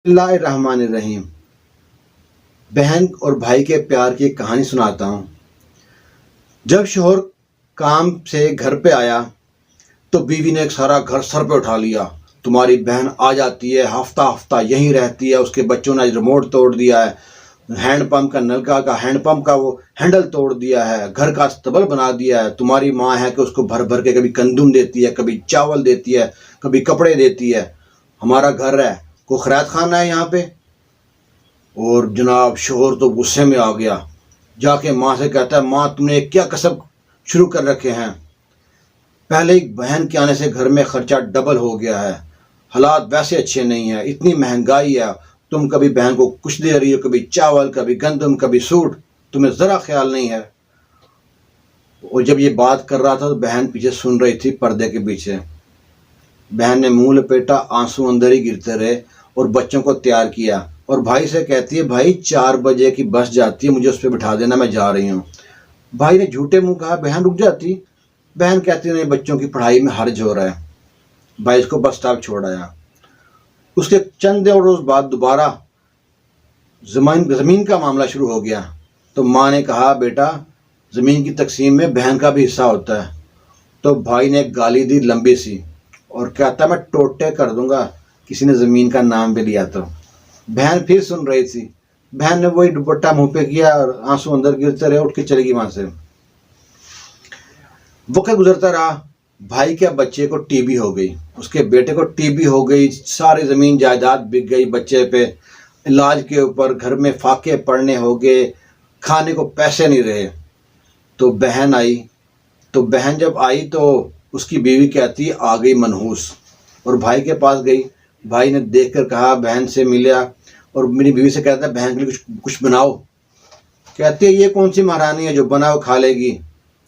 اللہ الرحمن الرحیم۔ بہن اور بھائی کے پیار کی ایک کہانی سناتا ہوں۔ جب شوہر کام سے گھر پہ آیا تو بیوی نے ایک سارا گھر سر پہ اٹھا لیا۔ تمہاری بہن آ جاتی ہے، ہفتہ ہفتہ یہیں رہتی ہے، اس کے بچوں نے ریموٹ توڑ دیا ہے، ہینڈ پمپ کا نلکا کا ہینڈ پمپ کا وہ ہینڈل توڑ دیا ہے، گھر کا استبل بنا دیا ہے۔ تمہاری ماں ہے کہ اس کو بھر بھر کے کبھی گندم دیتی ہے، کبھی چاول دیتی ہے، کبھی کپڑے دیتی ہے۔ ہمارا گھر ہے، کوئی خیرات خانہ ہے یہاں پہ؟ اور جناب شوہر تو غصے میں آ گیا، جا کے ماں سے کہتا ہے، ماں تم نے کیا کسب شروع کر رکھے ہیں؟ پہلے ایک بہن کے آنے سے گھر میں خرچہ ڈبل ہو گیا ہے، حالات ویسے اچھے نہیں ہیں، اتنی مہنگائی ہے، تم کبھی بہن کو کچھ دے رہی ہو، کبھی چاول، کبھی گندم، کبھی سوٹ، تمہیں ذرا خیال نہیں ہے۔ اور جب یہ بات کر رہا تھا تو بہن پیچھے سن رہی تھی، پردے کے پیچھے۔ بہن نے منہ لپیٹا، آنسو اندر ہی گرتے رہے اور بچوں کو تیار کیا اور بھائی سے کہتی ہے، بھائی 4 بجے کی بس جاتی ہے، مجھے اس پہ بٹھا دینا، میں جا رہی ہوں۔ بھائی نے جھوٹے منہ کہا، بہن رک جاتی؟ بہن کہتی نہیں، بچوں کی پڑھائی میں حرج ہو رہا ہے۔ بھائی اس کو بس اسٹاپ چھوڑ آیا۔ اس کے چند روز بعد دوبارہ زمین کا معاملہ شروع ہو گیا تو ماں نے کہا، بیٹا زمین کی تقسیم میں بہن کا بھی حصہ ہوتا ہے۔ تو بھائی نے ایک گالی دی لمبی سی اور کہتا، میں ٹوٹے کر دوں گا کسی نے زمین کا نام بھی لیا تو۔ بہن پھر سن رہی تھی، بہن نے وہی دوپٹہ منہ پہ کیا اور آنسو اندر گرتے رہے، اٹھ کے چلے گی وہاں سے۔ وقت گزرتا رہا، بھائی کے بچے کو ٹی بی ہو گئی، اس کے بیٹے کو ٹی بی ہو گئی، ساری زمین جائیداد بک گئی بچے پہ، علاج کے اوپر گھر میں فاقے پڑنے ہو گئے، کھانے کو پیسے نہیں رہے۔ تو بہن آئی، تو بہن جب آئی تو اس کی بیوی کہتی، آ گئی منحوس، اور بھائی کے پاس گئی۔ بھائی نے دیکھ کر کہا، بہن سے ملیا اور میری بیوی سے کہتا ہے، بہن کے لیے کچھ بناؤ۔ کہتی ہے، یہ کون سی مہارانی ہے جو بنا وہ کھا لے گی؟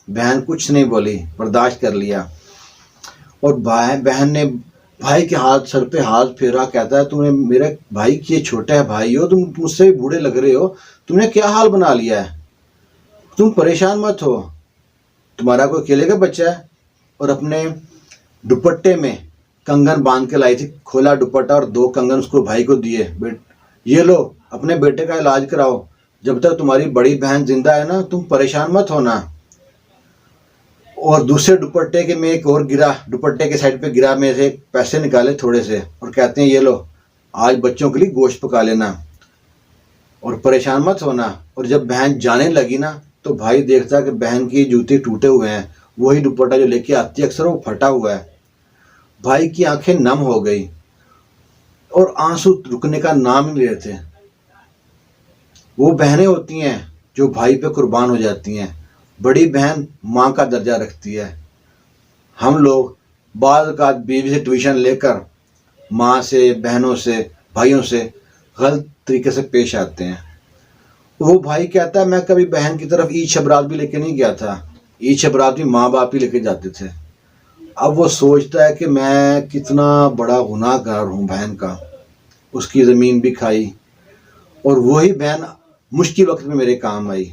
بہن کچھ نہیں بولی، برداشت کر لیا۔ اور بہن نے بھائی کے سر پہ ہاتھ پھیرا، کہتا ہے، تم نے میرے بھائی کی چھوٹا ہے بھائی ہو، تم مجھ سے بھی بوڑھے لگ رہے ہو، تم نے کیا حال بنا لیا ہے؟ تم پریشان مت ہو، تمہارا کوئی اکیلے کا بچہ ہے۔ اور اپنے دوپٹے میں کنگن باندھ کے لائی تھی، کھولا دوپٹہ اور 2 کنگن اس کو بھائی کو دیے، یہ لو اپنے بیٹے کا علاج کراؤ، جب تک تمہاری بڑی بہن زندہ ہے نا، تم پریشان مت ہونا۔ اور دوسرے دوپٹے کے میں ایک اور گرا، دوپٹے کے سائڈ پہ گرا، میں سے پیسے نکالے تھوڑے سے اور کہتے ہیں، یہ لو آج بچوں کے لیے گوشت پکا لینا اور پریشان مت ہونا۔ اور جب بہن جانے لگی نا تو بھائی دیکھتا کہ بہن کی جوتے ٹوٹے ہوئے ہیں، وہی دوپٹہ جو لے کے آتی ہے اکثر وہ پھٹا ہوا ہے۔ بھائی کی آنکھیں نم ہو گئی اور آنسو رکنے کا نام نہیں لے رہے تھے۔ وہ بہنیں ہوتی ہیں جو بھائی پہ قربان ہو جاتی ہیں، بڑی بہن ماں کا درجہ رکھتی ہے۔ ہم لوگ بعض اوقات بیوی سے ٹیوشن لے کر ماں سے، بہنوں سے، بھائیوں سے غلط طریقے سے پیش آتے ہیں۔ وہ بھائی کہتا ہے، میں کبھی بہن کی طرف عید شبرات بھی لے کے نہیں گیا تھا، عید شبرات بھی ماں باپ ہی لے کے جاتے تھے۔ اب وہ سوچتا ہے کہ میں کتنا بڑا گناہ گار ہوں بہن کا، اس کی زمین بھی کھائی، اور وہی بہن مشکل وقت میں میرے کام آئی۔